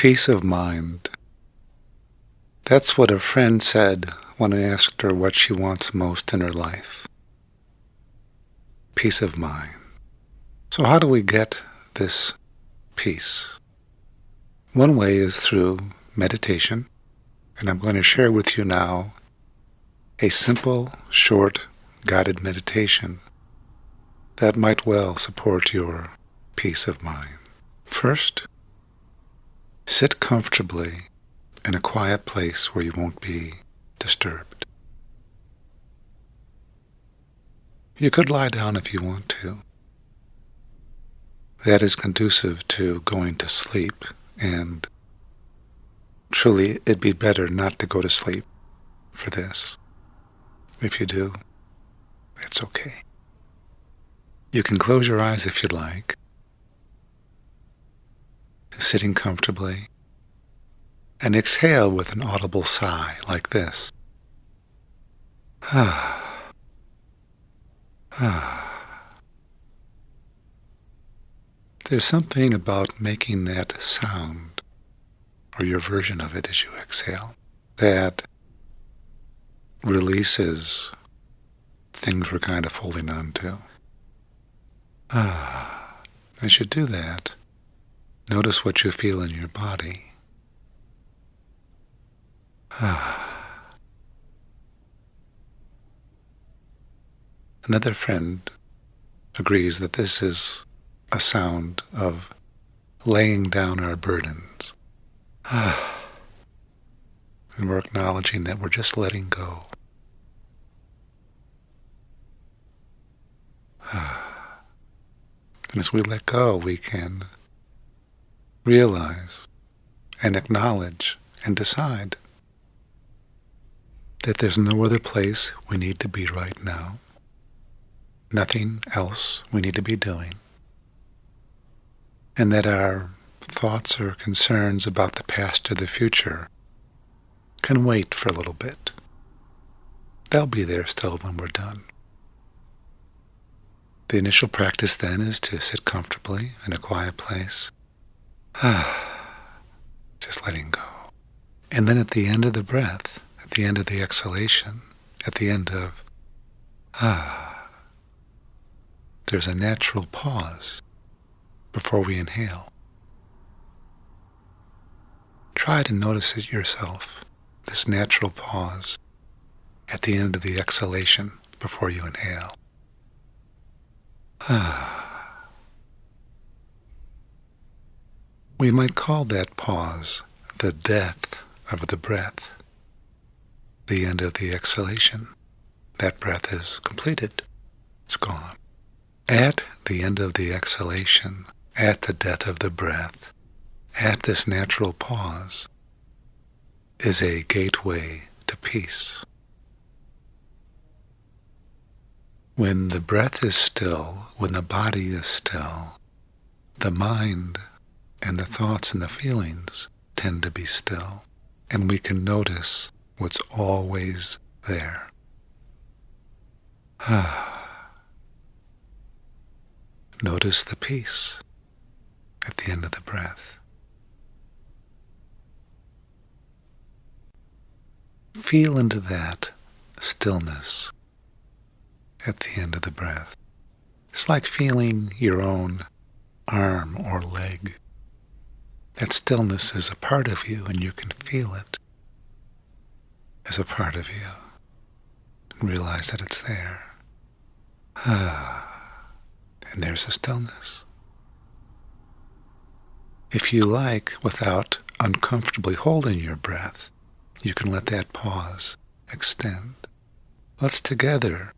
Peace of mind. That's what a friend said when I asked her what she wants most in her life. Peace of mind. So how do we get this peace? One way is through meditation, and I'm going to share with you now a simple, short, guided meditation that might well support your peace of mind. First, sit comfortably in a quiet place where you won't be disturbed. You could lie down if you want to. That is conducive to going to sleep, and truly it'd be better not to go to sleep for this. If you do, it's okay. You can close your eyes if you like, sitting comfortably, and exhale with an audible sigh like this. There's something about making that sound, or your version of it as you exhale, that releases things we're kind of holding on to. As you do that, notice what you feel in your body. Another friend agrees that this is a sound of laying down our burdens. And we're acknowledging that we're just letting go. And as we let go, we can realize and acknowledge and decide that there's no other place we need to be right now. Nothing else we need to be doing. And that our thoughts or concerns about the past or the future can wait for a little bit. They'll be there still when we're done. The initial practice then is to sit comfortably in a quiet place, just letting go. And then at the end of the breath, at the end of the exhalation, at the end of there's a natural pause before we inhale. Try to notice it yourself, this natural pause at the end of the exhalation before you inhale. We might call that pause the death of the breath, the end of the exhalation. That breath is completed. It's gone. At the end of the exhalation, at the death of the breath, at this natural pause, is a gateway to peace. When the breath is still, when the body is still, the mind and the thoughts and the feelings tend to be still, and we can notice what's always there. Notice the peace at the end of the breath. Feel into that stillness at the end of the breath. It's like feeling your own arm or leg. That stillness is a part of you, and you can feel it as a part of you. And realize that it's there. And there's the stillness. If you like, without uncomfortably holding your breath, you can let that pause extend. Let's together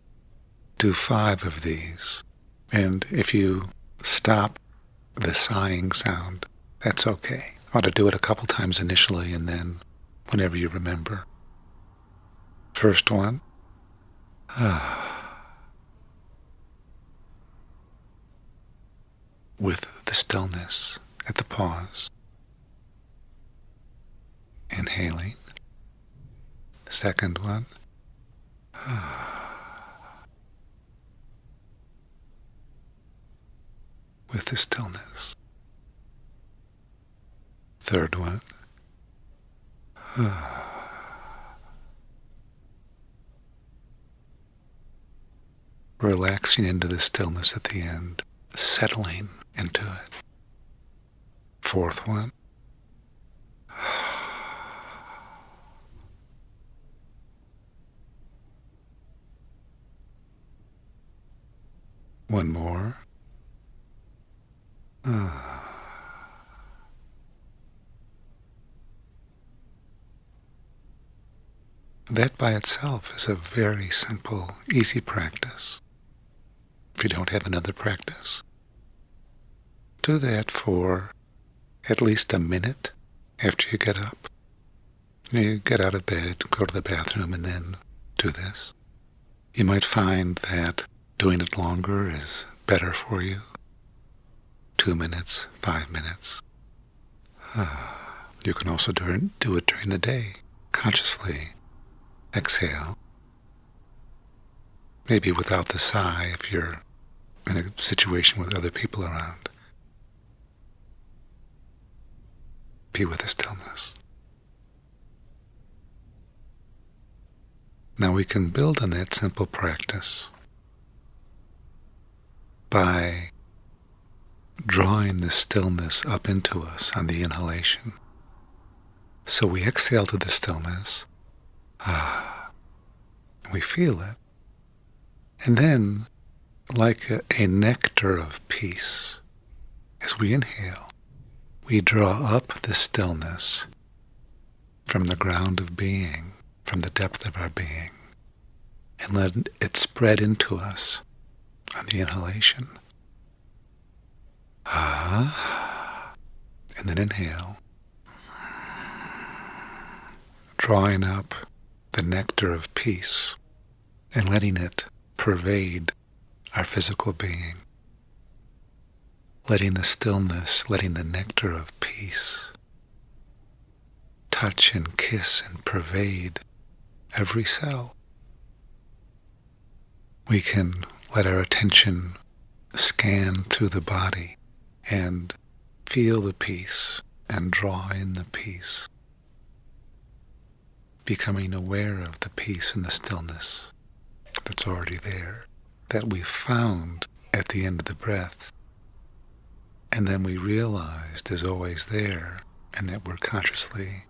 do 5 of these. And if you stop the sighing sound, that's okay. I ought to do it a couple times initially and then whenever you remember. First one. With the stillness at the pause. Inhaling. Second one. With the stillness. third one. Relaxing into the stillness at the end, settling into it. Fourth one. One more. That by itself is a very simple, easy practice. If you don't have another practice, do that for at least a minute after you get up. You get out of bed, go to the bathroom, and then do this. You might find that doing it longer is better for you. 2 minutes, 5 minutes. You can also do it during the day, consciously. Exhale. Maybe without the sigh if you're in a situation with other people around. Be with the stillness. Now we can build on that simple practice by drawing the stillness up into us on the inhalation. So we exhale to the stillness. We feel it. And then, like a nectar of peace, as we inhale, we draw up the stillness from the ground of being, from the depth of our being, and let it spread into us on the inhalation. And then inhale, drawing up the nectar of peace and letting it pervade our physical being. Letting the stillness, letting the nectar of peace touch and kiss and pervade every cell. We can let our attention scan through the body and feel the peace and draw in the peace, becoming aware of the peace and the stillness that's already there, that we found at the end of the breath, and then we realized is always there, and that we're consciously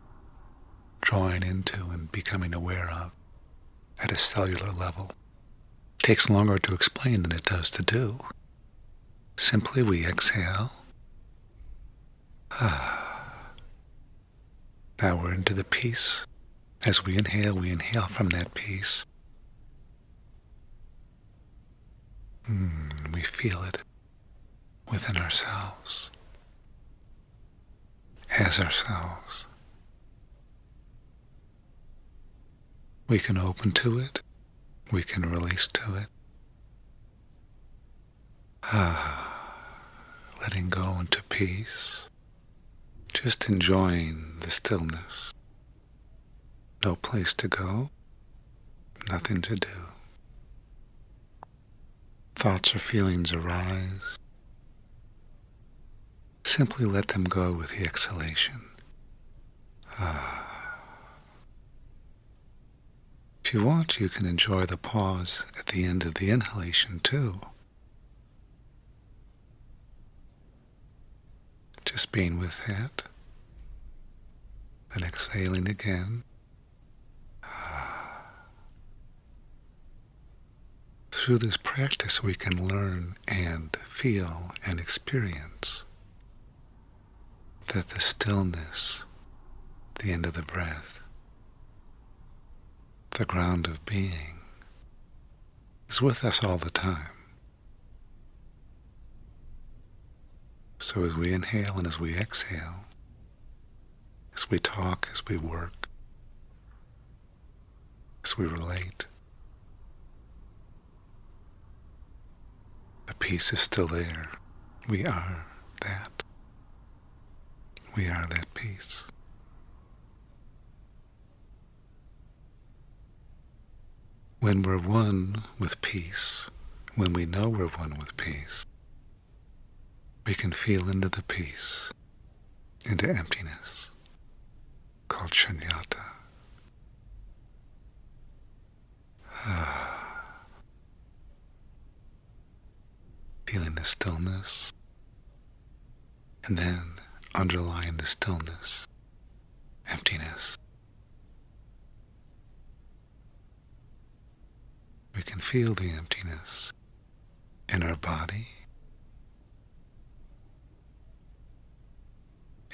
drawing into and becoming aware of at a cellular level. It takes longer to explain than it does to do. Simply we exhale. Now we're into the peace. As we inhale from that peace. We feel it within ourselves, as ourselves. We can open to it. We can release to it. Letting go into peace. Just enjoying the stillness. No place to go, nothing to do. Thoughts or feelings arise. Simply let them go with the exhalation. If you want, you can enjoy the pause at the end of the inhalation too. Just being with that, then exhaling again. Through this practice, we can learn and feel and experience that the stillness, the end of the breath, the ground of being, is with us all the time. So as we inhale and as we exhale, as we talk, as we work, as we relate, the peace is still there. We are that. We are that peace. When we're one with peace, when we know we're one with peace, we can feel into the peace into emptiness called shunyata. Feeling the stillness, and then underlying the stillness, emptiness. We can feel the emptiness in our body,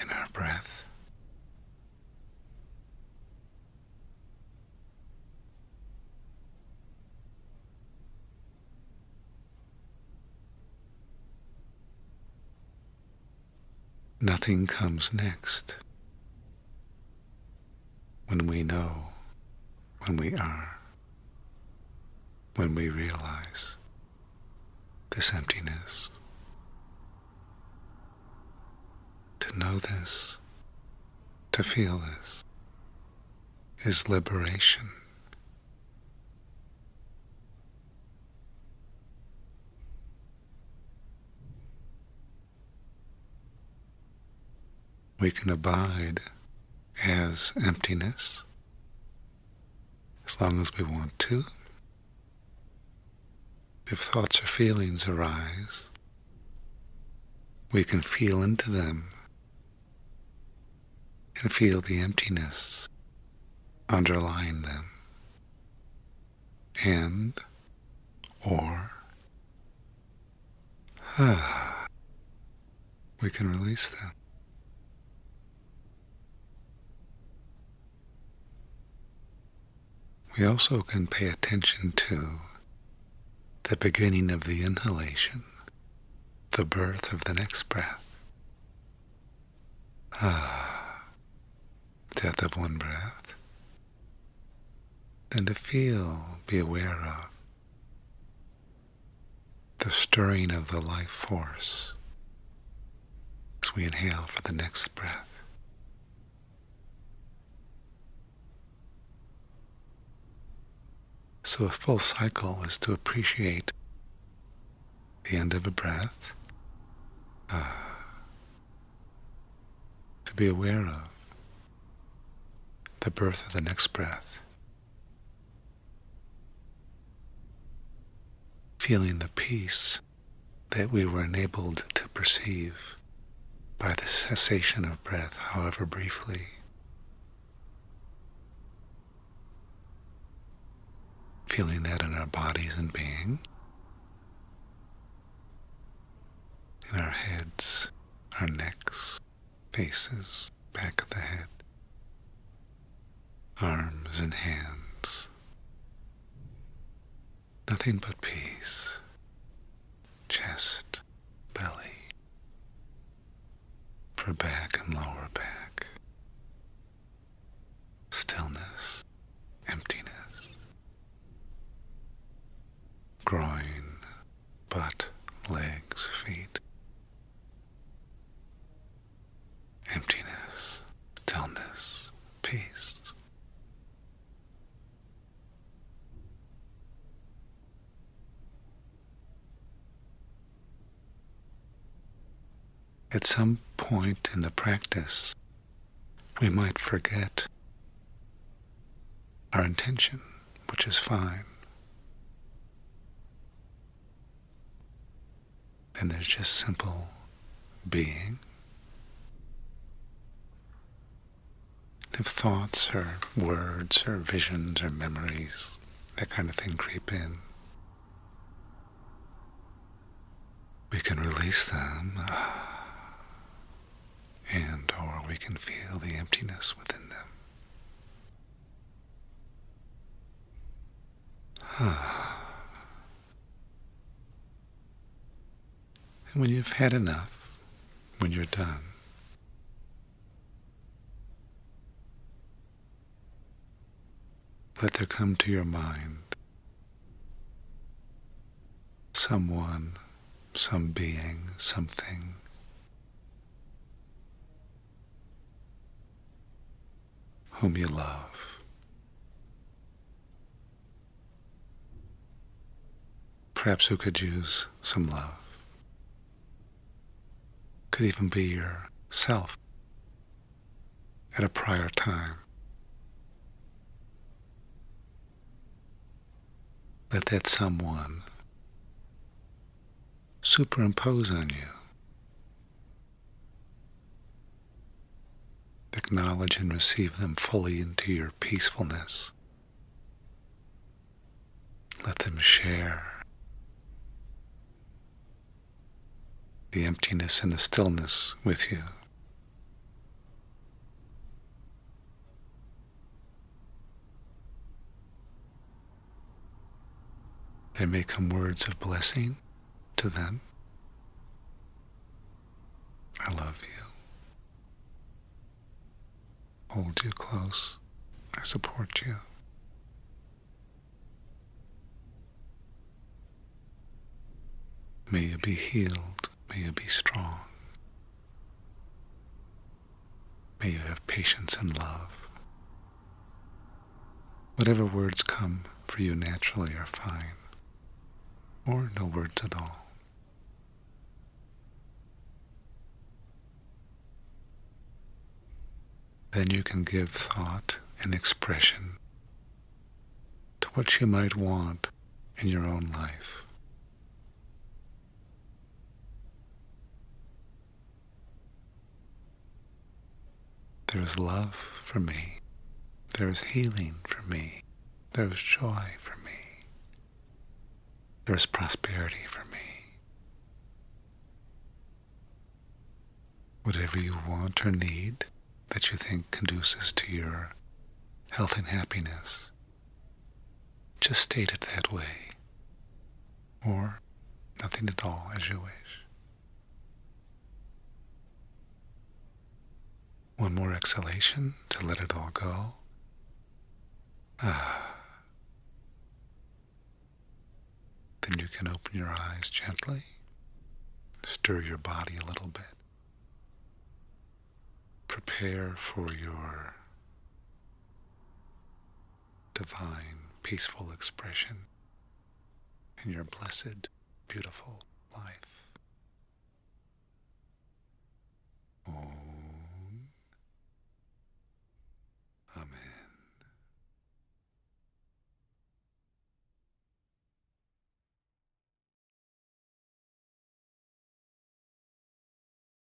in our breath. Nothing comes next when we know, when we are, when we realize this emptiness. To know this, to feel this, is liberation. We can abide as emptiness as long as we want to. If thoughts or feelings arise, we can feel into them and feel the emptiness underlying them, and or we can release them. We also can pay attention to the beginning of the inhalation, the birth of the next breath. Death of one breath. Then to feel, be aware of the stirring of the life force as we inhale for the next breath. So a full cycle is to appreciate the end of a breath, to be aware of the birth of the next breath, feeling the peace that we were enabled to perceive by the cessation of breath, however briefly. Feeling that in our bodies and being, in our heads, our necks, faces, back of the head, arms and hands. Nothing but peace. Chest, belly, for back and lower back. Stillness, emptiness. Groin, butt, legs, feet. Emptiness, stillness, peace. At some point in the practice, we might forget our intention, which is fine. And there's just simple being. If thoughts or words or visions or memories, that kind of thing creep in, we can release them, and or we can feel the emptiness within them. And when you've had enough, when you're done, let there come to your mind someone, some being, something whom you love. Perhaps who could use some love. Could even be yourself at a prior time. Let that someone superimpose on you. Acknowledge and receive them fully into your peacefulness. Let them share the emptiness and the stillness with you. There may come words of blessing to them. I love you. Hold you close. I support you. May you be healed. May you be strong. May you have patience and love. Whatever words come for you naturally are fine, or no words at all. Then you can give thought and expression to what you might want in your own life. There is love for me. There is healing for me. There is joy for me. There is prosperity for me. Whatever you want or need that you think conduces to your health and happiness, just state it that way, or nothing at all, as you wish. One more exhalation to let it all go. Then you can open your eyes gently, stir your body a little bit. Prepare for your divine, peaceful expression in your blessed, beautiful life. Om.